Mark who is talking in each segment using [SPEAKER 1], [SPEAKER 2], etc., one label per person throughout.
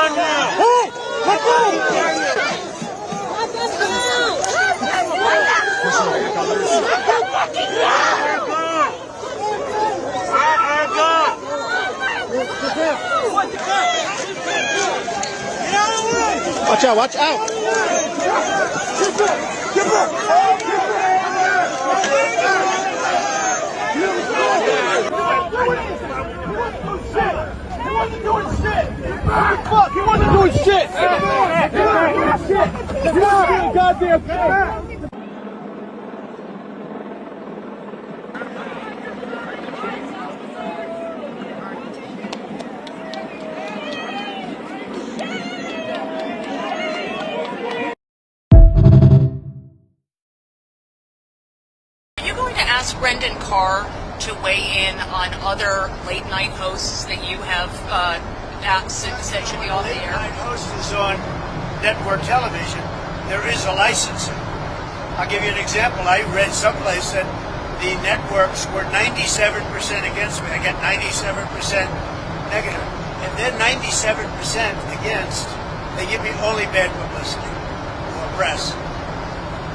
[SPEAKER 1] Hey! Let go! Watch out, watch out! Fuck, he wasn't doing shit! He wasn't doing goddamn shit!
[SPEAKER 2] Are you going to ask Brendan Carr to weigh in on other late night hosts that you have said should be off the air?
[SPEAKER 3] Late night host is on network television. There is a licensing. I'll give you an example. I read someplace that the networks were 97% against me. I get 97% negative. If they're 97% against, they give me only bad publicity or press.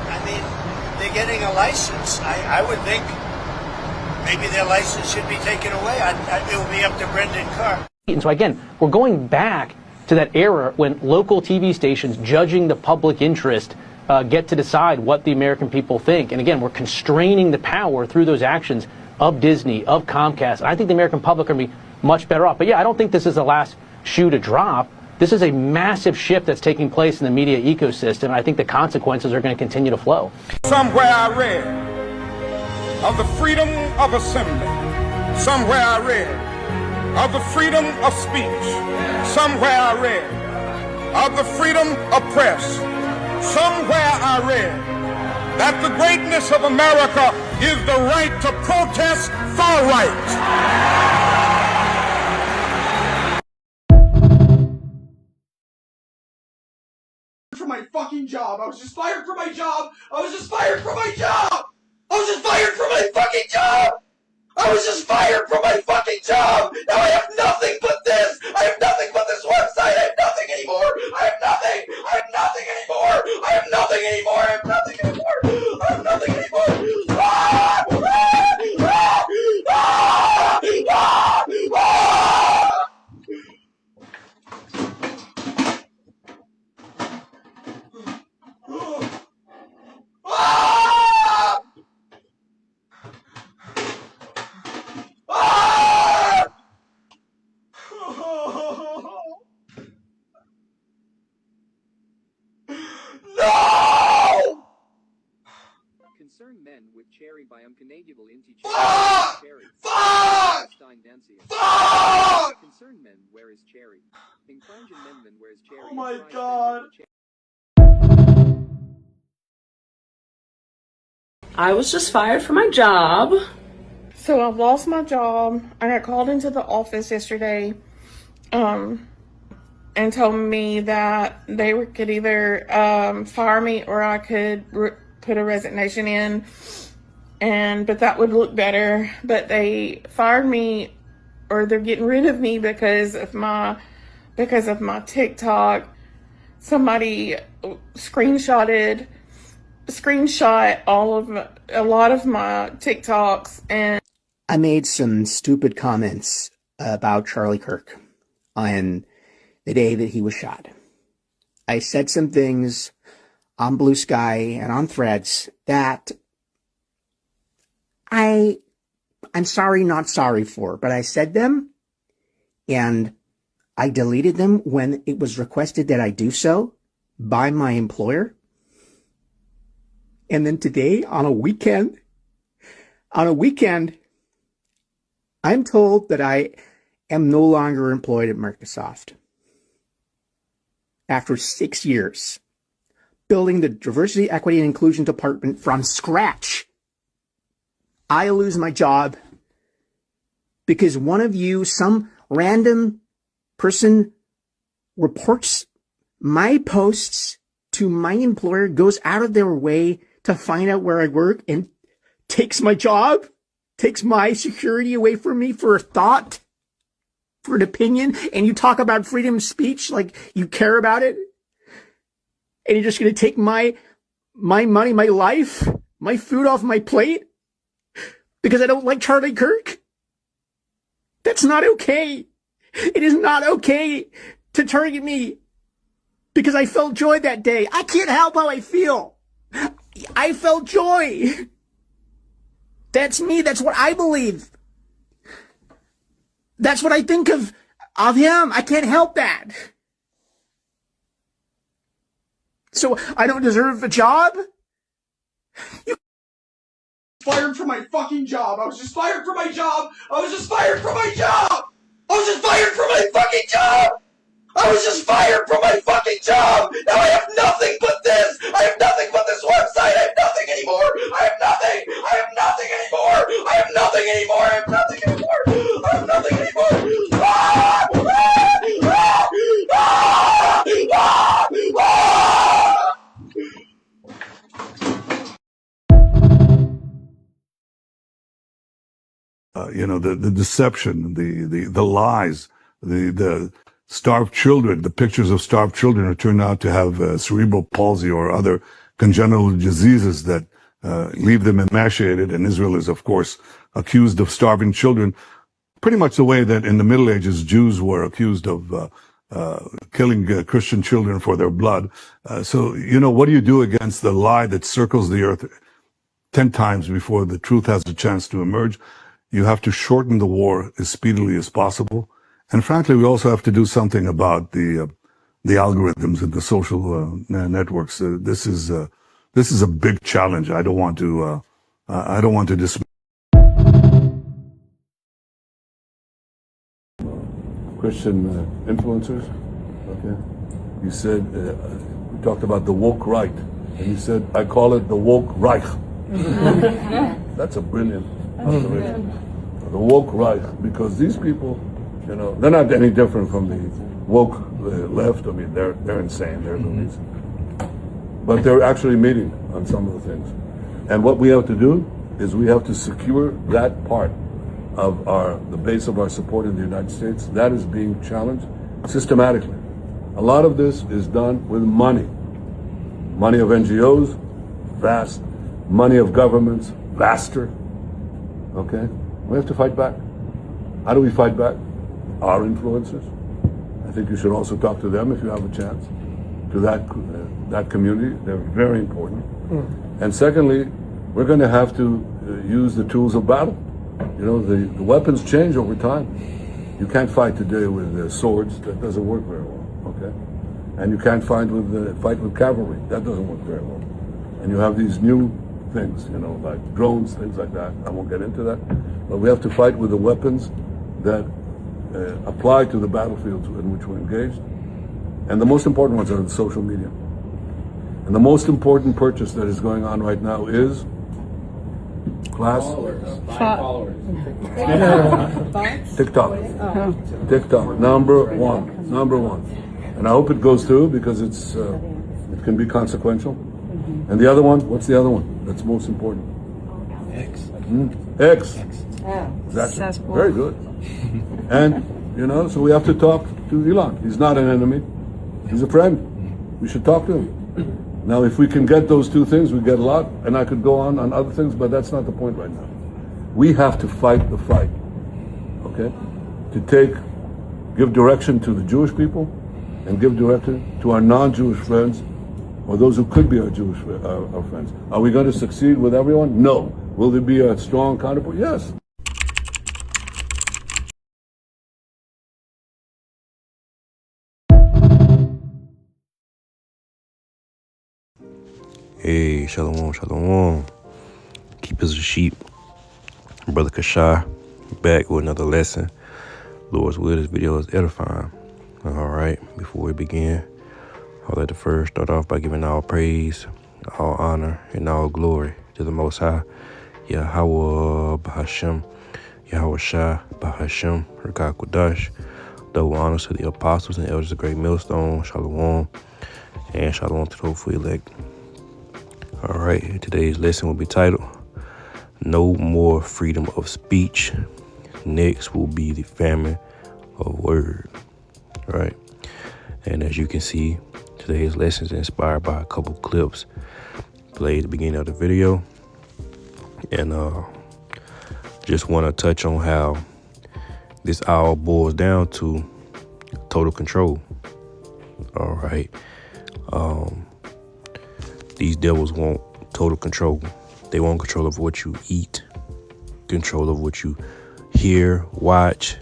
[SPEAKER 3] I mean, they're getting a license. I would think maybe their license should be taken away. It will be up to Brendan Carr.
[SPEAKER 4] And so again, we're going back to that era when local TV stations judging the public interest get to decide what the American people think. And again, we're constraining the power through those actions of Disney, of Comcast. And I think the American public are going to be much better off. But yeah, I don't think this is the last shoe to drop. This is a massive shift that's taking place in the media ecosystem. I think the consequences are going to continue to flow.
[SPEAKER 5] Somewhere I read of the freedom of assembly. Somewhere I read of the freedom of speech. Somewhere I read of the freedom of press. Somewhere I read that the greatness of America is the right to protest far right.
[SPEAKER 1] From my fucking job. I was just fired from my job. I was just fired from my job. I was just fired from my fucking job. I was just fired from my fucking job. Now I have nothing but this. I have nothing but this website. I have nothing anymore. I have nothing. I have nothing anymore. I have nothing anymore. I have nothing anymore. I have nothing anymore. Ah! Ah! Ah! Ah! Ah! Ah! Ah! No!
[SPEAKER 6] Concerned men with cherry by uncanadiable inti
[SPEAKER 1] Fuck!
[SPEAKER 6] cherry.
[SPEAKER 1] Fuck! Fuck!
[SPEAKER 6] Concerned men where is cherry? Inclangen men where is cherry?
[SPEAKER 1] Oh my god.
[SPEAKER 7] I was just fired from my job. So I've lost my job. I got called into the office yesterday and told me that they could either fire me or I could put a resignation in, but that would look better. But they fired me, or they're getting rid of me because of my TikTok. Somebody screenshot a lot of my TikToks, and
[SPEAKER 8] I made some stupid comments about Charlie Kirk on the day that he was shot. I said some things on Blue Sky and on Threads that I'm sorry, not sorry for, but I said them and I deleted them when it was requested that I do so by my employer. And then today, on a weekend, I'm told that I am no longer employed at Microsoft. After 6 years, building the Diversity, Equity, and Inclusion Department from scratch, I lose my job because one of you, some random person, reports my posts to my employer, goes out of their way to find out where I work, and takes my job, takes my security away from me for a thought. for an opinion, and you talk about freedom of speech like you care about it, and you're just going to take my money, my life, my food off my plate because I don't like Charlie Kirk? That's not okay. It is not okay to target me because I felt joy that day. I can't help how I feel. I felt joy. That's me. That's what I believe. That's what I think of him. I can't help that. So I don't deserve a job?
[SPEAKER 1] Fired from my fucking job. I was just fired from my job. I was just fired from my job. I was just fired from my fucking job. I was just fired from my fucking job. Now I have nothing but this. I have nothing but this website. I have nothing anymore. I have nothing. I have nothing anymore. I have nothing anymore. I have nothing anymore. I have nothing anymore. Ah! Ah! Ah! Ah! Ah!
[SPEAKER 9] The deception, the lies, the starved children, the pictures of starved children who turn out to have cerebral palsy or other congenital diseases that leave them emaciated. And Israel is, of course, accused of starving children, pretty much the way that in the Middle Ages Jews were accused of killing Christian children for their blood. So, what do you do against the lie that circles the earth 10 times before the truth has a chance to emerge? You have to shorten the war as speedily as possible. And frankly, we also have to do something about the algorithms and the social networks. This is a big challenge. I don't want to dismiss. Christian influencers. Okay. You said we talked about the woke right, and you said I call it the woke Reich. That's a brilliant. The woke right, because these people, they're not any different from the woke left. I mean, they're insane. They're beliefs, but they're actually meeting on some of the things. And what we have to do is we have to secure that part of the base of our support in the United States. That is being challenged systematically. A lot of this is done with money of NGOs, vast, money of governments, vaster. Okay? We have to fight back. How do we fight back? Our influencers. I think you should also talk to them if you have a chance. To that community, they're very important. And secondly, we're going to have to use the tools of battle. The weapons change over time. You can't fight today with swords. That doesn't work very well. Okay? And you can't fight with cavalry. That doesn't work very well. And you have these new things, like drones, things like that. I won't get into that. But we have to fight with the weapons that apply to the battlefields in which we're engaged. And the most important ones are the social media. And the most important purchase that is going on right now is TikTok. TikTok, number one. And I hope it goes through because it can be consequential. And the other one, what's the other one that's most important? X. Exactly. Very good. And, so we have to talk to Elon. He's not an enemy. He's a friend. We should talk to him. Now, if we can get those two things, we get a lot. And I could go on other things, but that's not the point right now. We have to fight the fight. Okay? To give direction to the Jewish people and give direction to our non-Jewish friends or those who could be our Jewish our friends. Are we going to succeed with everyone? No. Will there be a strong counterpart? Yes.
[SPEAKER 10] Hey, shalom. Keepers of sheep. Brother Kashar, back with another lesson. Lord's will, this video is edifying. All right, before we begin, I'd like to first start off by giving all praise, all honor, and all glory to the Most High, Yahweh Bahashem, Yahweh Shah Bahashem, Rakah Kodash. Double honors to the apostles and elders of Great Millstone, Shalom, and Shalom to the hopeful elect. All right, today's lesson will be titled, No More Freedom of Speech. Next will be the famine of word, right? And as you can see, today's lesson is inspired by a couple clips played at the beginning of the video. And just want to touch on how this all boils down to total control. All right. These devils want total control. They want control of what you eat, control of what you hear, watch,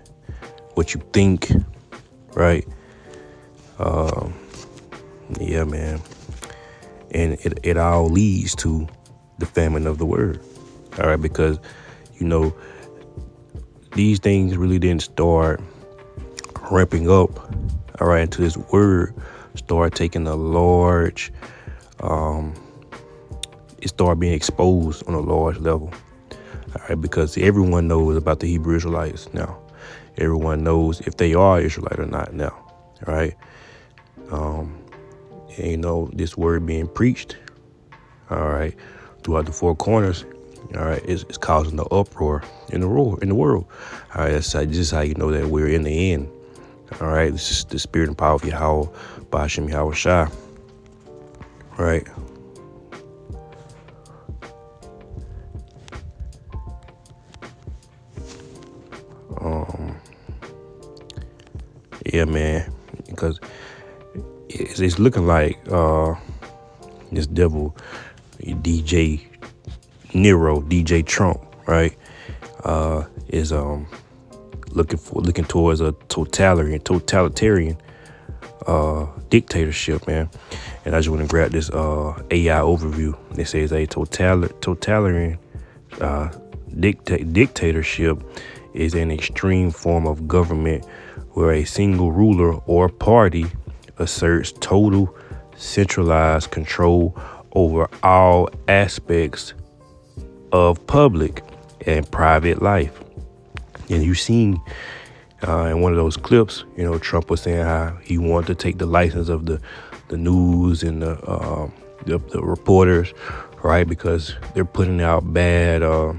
[SPEAKER 10] what you think, right? Yeah, man. And it all leads to the famine of the word. All right, because, you know, these things really didn't start ramping up, all right, until this word started taking a large, it started being exposed on a large level, all right, because everyone knows about the Hebrew Israelites now. Everyone knows if they are Israelite or not now, all right? And, you know, this word being preached, all right, throughout the four corners, all right, it's causing the uproar in the world. All right, this is how you know that we're in the end. All right, this is the spirit and power of Yahweh, Ba'ashem Yahweh Shai. Right. Yeah, man, because it's looking like this devil, DJ Trump, right, is looking towards a totalitarian dictatorship, man. And I just want to grab this AI overview. It says a totalitarian dictatorship is an extreme form of government where a single ruler or party asserts total centralized control over all aspects of public and private life. And you've seen in one of those clips, you know, Trump was saying how he wanted to take the license of the news and the reporters, right? Because they're putting out bad, a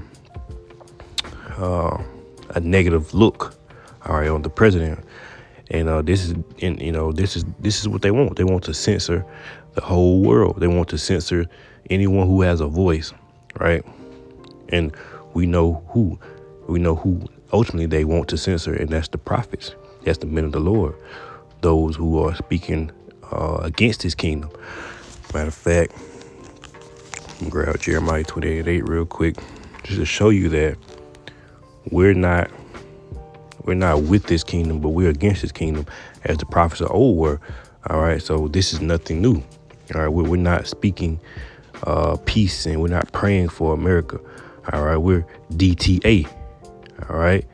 [SPEAKER 10] negative look, all right, on the president. And this is what they want. They want to censor the whole world. They want to censor anyone who has a voice, right? And we know who ultimately they want to censor, and that's the prophets. That's the men of the Lord, those who are speaking against his kingdom. Matter of fact, I'm gonna grab Jeremiah 28:8 real quick, just to show you that we're not with this kingdom, but we're against his kingdom, as the prophets of old were. All right, so this is nothing new. All right, we're not speaking peace, and we're not praying for America. All right, we're DTA. All right,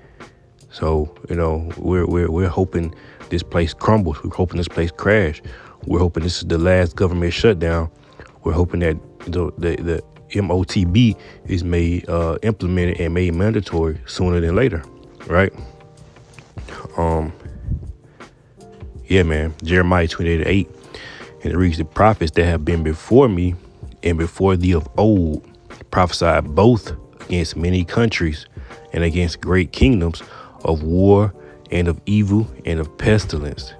[SPEAKER 10] so you know we're hoping this place crumbles. We're hoping this place crash. We're hoping this is the last government shutdown. We're hoping that the MOTB is made implemented and made mandatory sooner than later. Right. Yeah, man. Jeremiah 28:8, and it reads, the prophets that have been before me and before thee of old prophesied both against many countries and against great kingdoms, of war and of evil and of pestilence.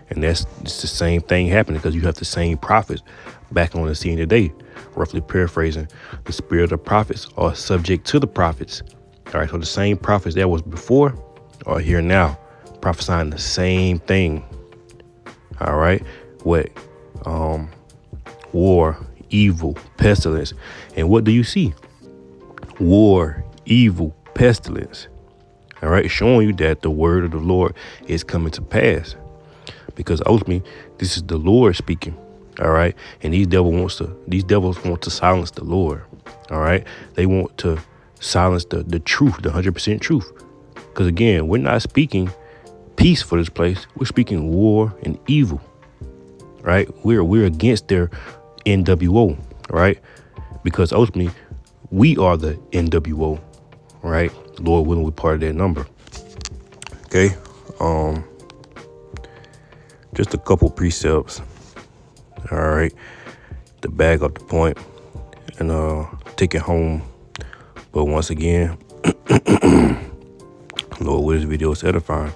[SPEAKER 10] And it's the same thing happening, because you have the same prophets back on the scene today. Roughly paraphrasing, the spirit of the prophets are subject to the prophets. All right, so the same prophets that was before are here now, prophesying the same thing. All right, what war, evil, pestilence. And what do you see? War, evil, pestilence. All right, showing you that the word of the Lord is coming to pass, because ultimately this is the Lord speaking. All right, and these devils want to silence the Lord. All right, they want to silence the truth, the 100% truth. Because again, we're not speaking peace for this place. We're speaking war and evil. Right, we're against their NWO. Right, because ultimately we are the NWO. Right, Lord willing, we're part of that number. Okay, just a couple precepts. All right, to bag up the point and take it home. But once again, Lord, with this video is edifying.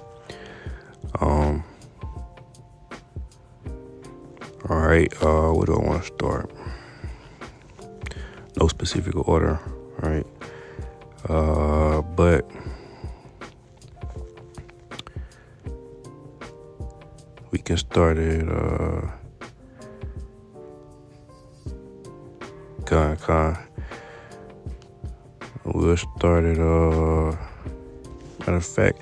[SPEAKER 10] All right, where do I want to start? No specific order, right? But we can start it. We'll start it. Matter of fact,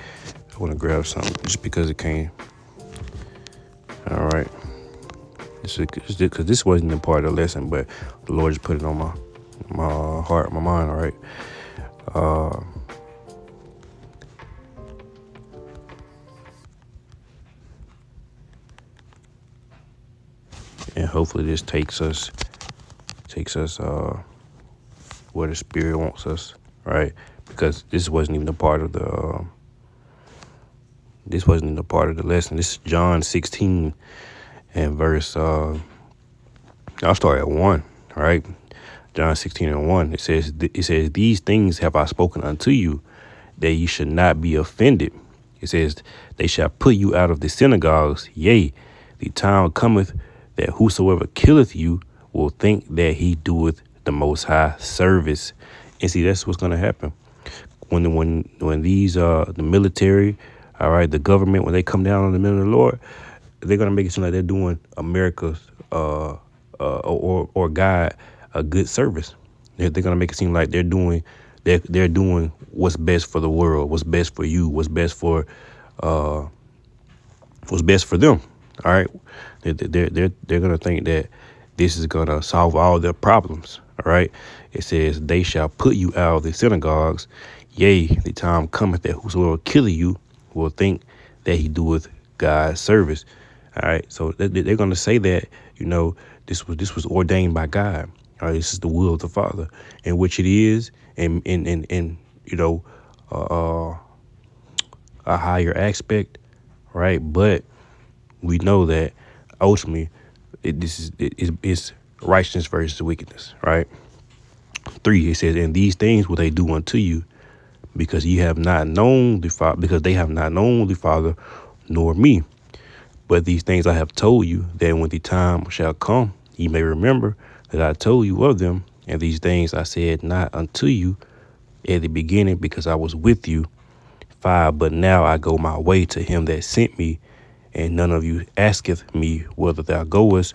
[SPEAKER 10] I want to grab something just because it came. All right. Because this wasn't a part of the lesson, but the Lord just put it on my heart, my mind. All right. And hopefully this takes us where the Spirit wants us, right? Because this wasn't even a part of the lesson. This is John 16 and verse. I'll start at 1. All right, John 16 and 1. It says, "These things have I spoken unto you, that ye should not be offended." It says, "They shall put you out of the synagogues. Yea, the time cometh that whosoever killeth you will think that he doeth the Most High service." And see, that's what's going to happen when these the military, all right, the government, when they come down on the men of the Lord, they're going to make it seem like they're doing America's or God a good service. They're going to make it seem like they're doing what's best for the world, what's best for you, what's best for them. All right, they're gonna think that this is gonna solve all their problems. All right, it says, "They shall put you out of the synagogues. Yea, the time cometh that whosoever killeth you will think that he doeth God's service." All right, so they're gonna say that, this was ordained by God. All right, this is the will of the Father, in which it is, and a higher aspect, right? But we know that ultimately it's righteousness versus wickedness, right? 3, it says, "And these things will they do unto you, because ye have not known the Father, because they have not known the Father nor me. But these things I have told you, that when the time shall come, ye may remember that I told you of them. And these things I said not unto you at the beginning, because I was with you. 5, but now I go my way to him that sent me, and none of you asketh me whither thou goest."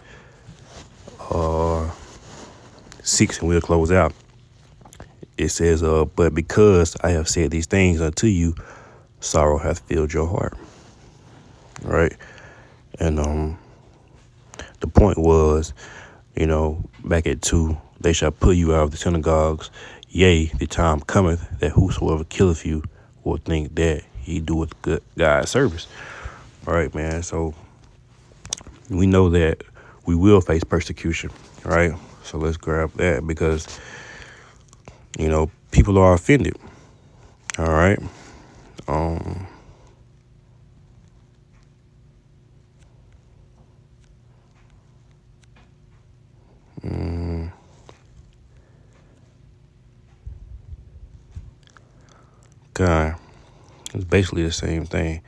[SPEAKER 10] 6, and we'll close out. It says, "But because I have said these things unto you, sorrow hath filled your heart." All right. And the point was, back at 2, "They shall put you out of the synagogues. Yea, the time cometh that whosoever killeth you will think that he doeth good God's service." All right, man. So we know that we will face persecution, right? So let's grab that, because, people are offended. All right. God, it's basically the same thing.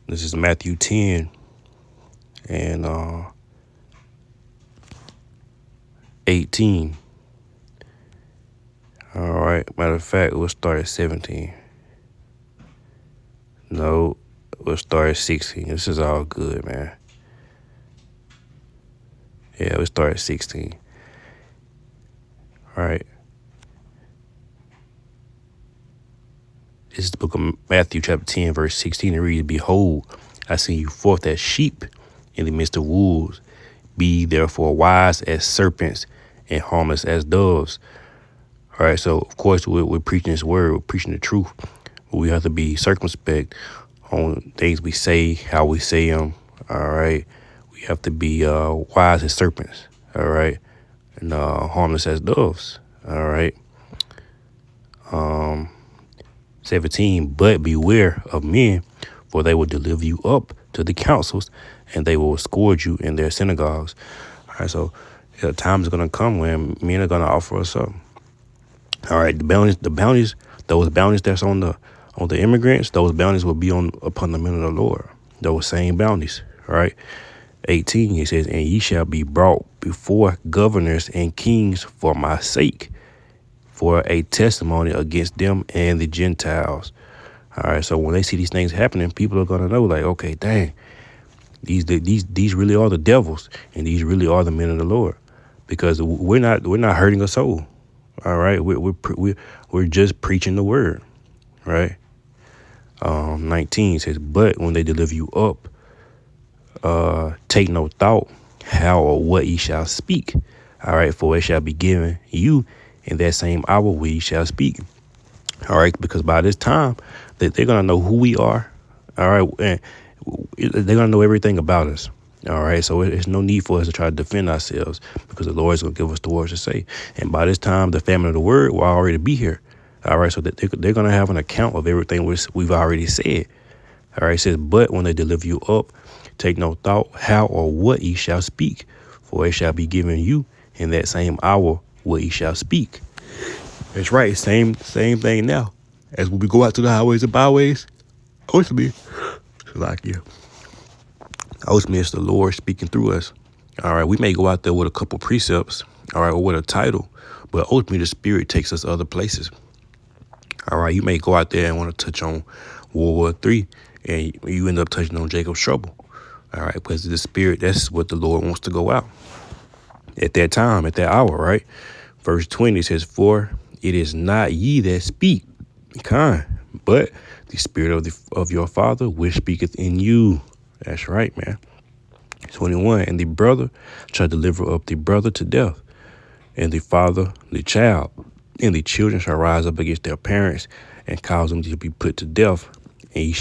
[SPEAKER 10] This is Matthew 10 and 18. All right. Matter of fact, we'll start at 17. No, we'll start at 16. This is all good, man. Yeah, we'll start at 16. All right. This is the book of Matthew, chapter 10, verse 16. It reads, "Behold, I send you forth as sheep in the midst of wolves. Be therefore wise as serpents and harmless as doves." All right. So, of course, we're preaching this word. We're preaching the truth. But we have to be circumspect on things we say, how we say them. All right. We have to be wise as serpents. All right. And harmless as doves. All right. 17, "But beware of men, for they will deliver you up to the councils, and they will scourge you in their synagogues." All right, so the time is going to come when men are going to offer us up. All right, the bounties, those bounties that's on On the immigrants, those bounties will be on upon the men of the Lord. Those same bounties, right? 18, it says, and ye shall be brought before governors and kings for my sake, for a testimony against them and the Gentiles. All right, so when they see these things happening, people are gonna know, like, okay, dang, these really are the devils, and these really are the men of the Lord, because we're not hurting a soul. All right, we're just preaching the word, right? 19 says, but when they deliver you up, take no thought how or what ye shall speak. All right, for it shall be given you in that same hour where ye shall speak. All right, because by this time that they're gonna know who we are. All right, and they're gonna know everything about us. All right, so there's no need for us to try to defend ourselves, because the Lord is gonna give us the words to say. And by this time, the famine of the word will already be here. All right, so that they're gonna have an account of everything we've already said. All right, it says, but when they deliver you up, take no thought how or what ye shall speak, for it shall be given you in that same hour what ye shall speak. That's right, same thing now. As when we go out to the highways and byways, ultimately, it's the Lord speaking through us. All right, we may go out there with a couple precepts, all right, or with a title, but ultimately the Spirit takes us other places. All right, you may go out there and want to touch on World War III, and you end up touching on Jacob's trouble. All right, because the Spirit, that's what the Lord wants to go out at that time, at that hour, right? Verse 20 says, for it is not ye that speak, but the Spirit of your Father which speaketh in you. That's right, man. 21, and the brother shall deliver up the brother to death, and the father the child, and the children shall rise up against their parents and cause them to be put to death, and ye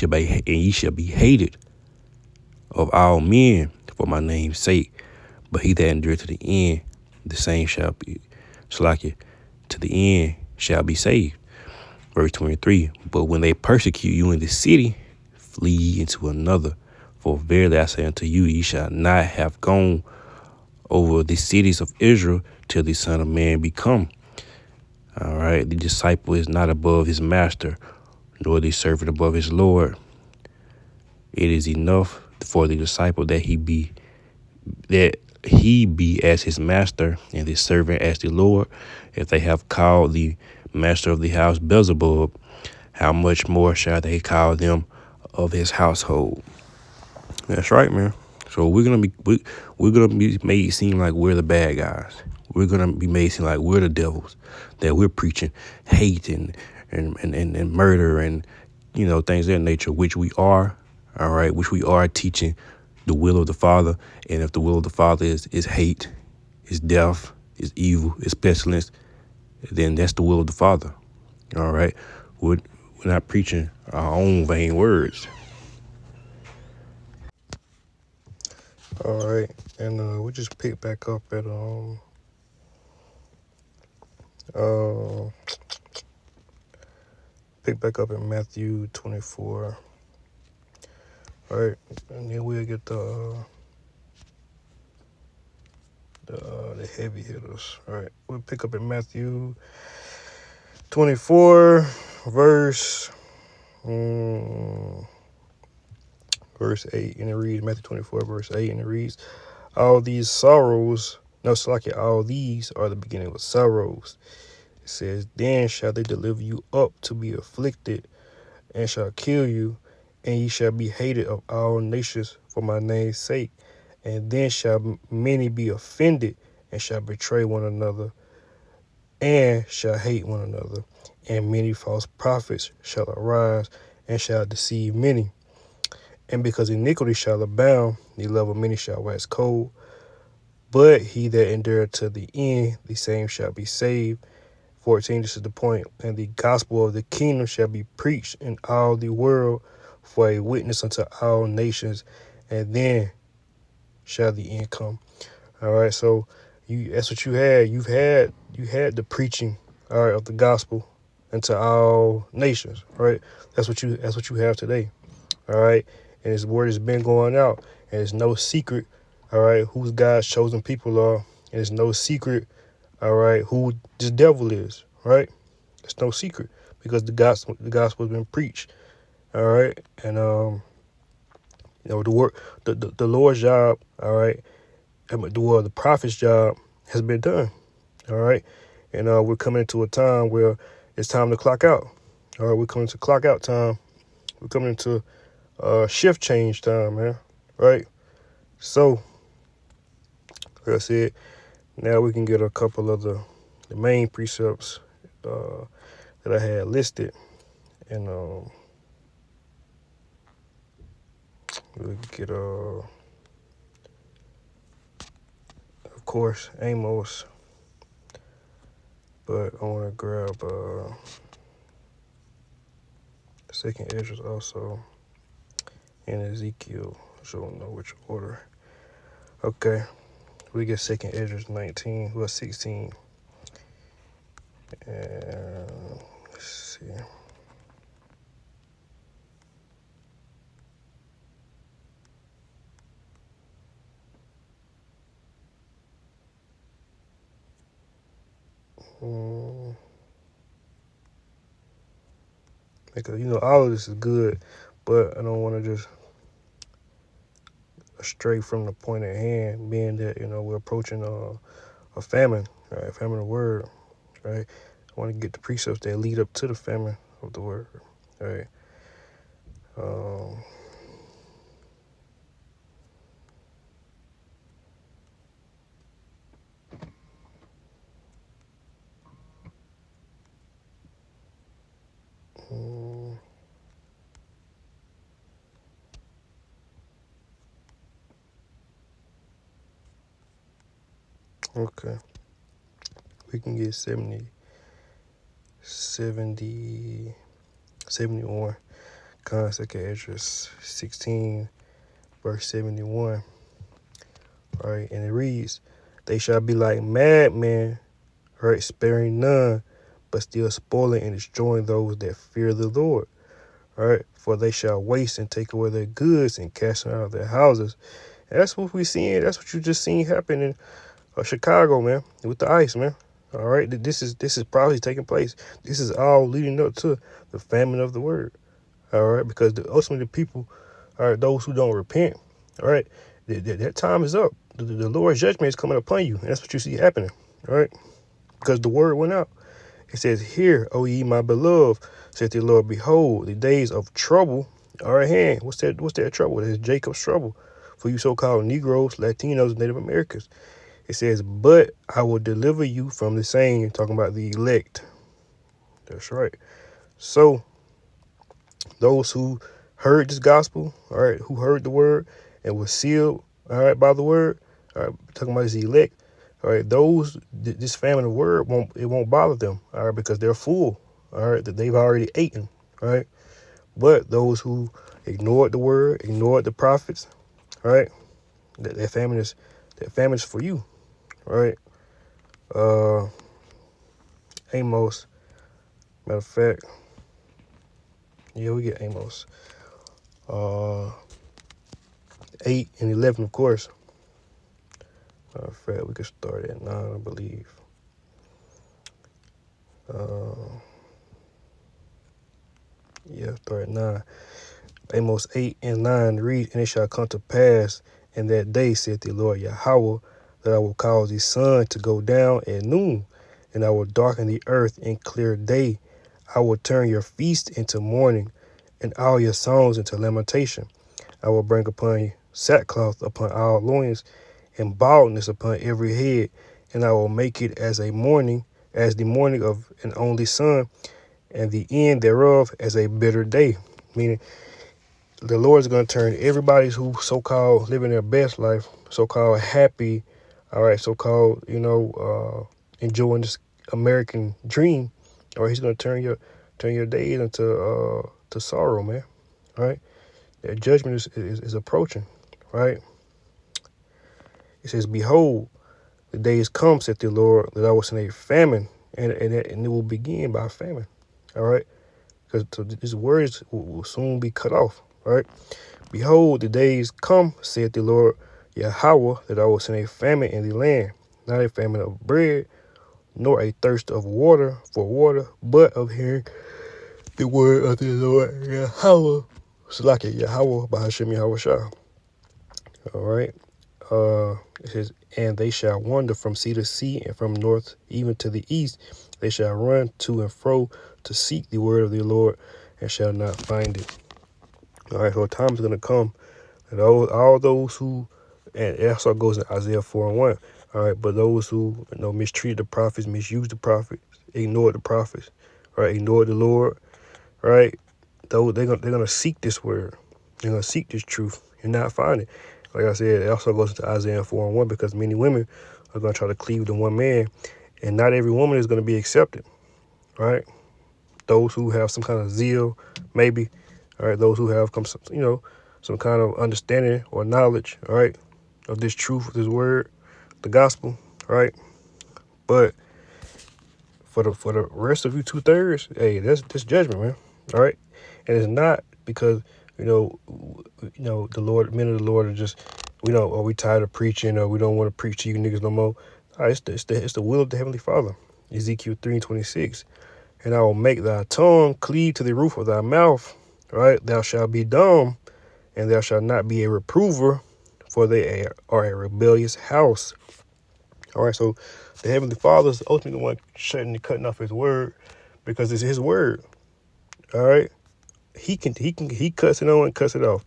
[SPEAKER 10] shall be hated of all men for my name's sake. But he that endureth to the end, the same shall be to the end shall be saved. Verse 23, but when they persecute you in the city, flee ye into another. For verily I say unto you, ye shall not have gone over the cities of Israel till the Son of Man be come. All right, the disciple is not above his master, nor the servant above his Lord. It is enough for the disciple that he be as his master, and the servant as the Lord. If they have called the master of the house Beelzebub, how much more shall they call them of his household? That's right, man. So we're gonna be made seem like we're the bad guys. We're gonna be made seem like we're the devils, that we're preaching hate and murder and things of that nature, which we are. All right, which we are teaching the will of the Father. And if the will of the Father is hate, is death, is evil, is pestilence, then that's the will of the Father. All right, we're not preaching our own vain words. All right, and we just pick back up at Matthew 24. All right, and then we'll get the heavy hitters. All right, we'll pick up at Matthew 24, verse 8, and it reads, Matthew 24, verse 8, and it reads, all these are the beginning of sorrows. It says, then shall they deliver you up to be afflicted, and shall kill you, and ye shall be hated of all nations for my name's sake. And then shall many be offended, and shall betray one another, and shall hate one another. And many false prophets shall arise, and shall deceive many. And because iniquity shall abound, the love of many shall wax cold. But he that endureth to the end, the same shall be saved. 14, this is the point. And the gospel of the kingdom shall be preached in all the world for a witness unto all nations, and then shall the end come. All right, so that's what you had. You had the preaching, all right, of the gospel into all nations, right? That's what you have today. All right, and his word has been going out, and it's no secret, all right, who God's chosen people are, and it's no secret, all right, who this devil is, right? It's no secret, because the gospel has been preached. All right, and the work, the Lord's job, all right, and the prophet's job has been done. All right, and we're coming into a time where it's time to clock out. All right, we're coming to clock out time. We're coming into shift change time, man. Right. So, like I said, now we can get a couple of the main precepts that I had listed, and we get of course Amos, but I want to grab second Ezra also, and Ezekiel, so I don't know which order. Okay, we get second Ezra 19, 16, and let's see. Because all of this is good, but I don't want to just stray from the point at hand, being that we're approaching a famine, right? Famine of the word, right? I want to get the precepts that lead up to the famine of the word, right? Okay, we can get 70, 71. Second Ezra 16, verse 71, right? And it reads, "They shall be like madmen, right, sparing none, but still spoiling and destroying those that fear the Lord, right? For they shall waste and take away their goods and cast them out of their houses." And that's what we're seeing. That's what you just seen happen in Chicago, man, with the ICE, man. All right, this is probably taking place. This is all leading up to the famine of the word. All right, because ultimately the people are those who don't repent. All right, that time is up. The Lord's judgment is coming upon you, and that's what you see happening. All right, because the word went out. It says, "Hear, O ye my beloved, saith the Lord, behold, the days of trouble are at hand." What's that trouble? That's Jacob's trouble for you so-called Negroes, Latinos, and Native Americans. It says, "But I will deliver you from the same," talking about the elect. That's right. So those who heard this gospel, all right, who heard the word and was sealed, all right, by the word, all right, talking about his elect, all right, this famine of word won't bother them, all right, because they're full, all right, that they've already eaten, all right. But those who ignored the word, ignored the prophets, all right, that famine is for you, all right. Amos, matter of fact, yeah, we get Amos 8 and 11, of course. Matter of fact, we could start at 9, I believe. Start at 9. Amos 8 and 9 read, "And it shall come to pass in that day, saith the Lord Yahweh, that I will cause the sun to go down at noon, and I will darken the earth in clear day. I will turn your feast into mourning, and all your songs into lamentation. I will bring upon you sackcloth upon all loins, and baldness upon every head, and I will make it as the morning of an only son, and the end thereof as a bitter day." Meaning, the Lord is going to turn everybody who so-called living their best life, so-called happy, all right, so-called, enjoying this American dream, all right, he's going to turn your days into to sorrow, man, all right? That judgment is approaching, right? It says, "Behold, the days come, saith the Lord, that I will send a famine, and it will begin by famine," all right? Because these words will soon be cut off, all right? "Behold, the days come, saith the Lord Yahweh, that I will send a famine in the land, not a famine of bread, nor a thirst of water for water, but of hearing the word of the Lord Yahweh. Salaki Yahweh by Hashem Yahweh Shah. All right. It says, and they shall wander from sea to sea and from north even to the east. They shall run to and fro to seek the word of the Lord and shall not find it. All right, so a time is going to come that all those who, and it also goes in Isaiah 4:1. All right, but those who mistreat the prophets, misuse the prophets, ignore the prophets, right, ignore the Lord, right? Though they're gonna seek this word, they're gonna seek this truth and not find it. Like I said, it also goes into Isaiah 4:1 because many women are gonna try to cleave to one man, and not every woman is gonna be accepted, right? Those who have some kind of zeal, maybe, all right. Those who have some kind of understanding or knowledge, all right, of this truth, of this word, the gospel, right? But for the rest of you 2/3, hey, that's judgment, man. All right, and it's not because the Lord, men of the Lord are just are we tired of preaching or we don't want to preach to you niggas no more. All right, it's the will of the Heavenly Father. Ezekiel 3:26, and I will make thy tongue cleave to the roof of thy mouth. Right, thou shalt be dumb, and thou shalt not be a reprover, for they are a rebellious house. All right, so the Heavenly Father is ultimately the one shutting and cutting off His word because it's His word. All right, he cuts it on and cuts it off.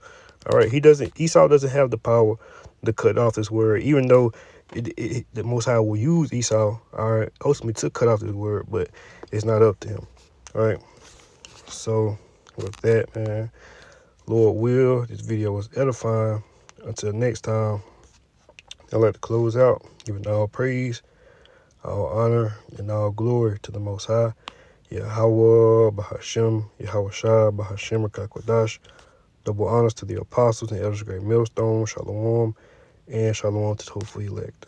[SPEAKER 10] All right, Esau doesn't have the power to cut off His word, even though the Most High will use Esau, all right, ultimately to cut off His word, but it's not up to him. All right, so with that, man, Lord will, this video was edifying. Until next time, I'd like to close out, giving all praise, all honor, and all glory to the Most High, Yahweh, Bahashem, Yahweh Shah, Bahashem, Rakakwadash. Double honors to the apostles and elders of Great Millstone, Shalom, and Shalom to the hopeful elect.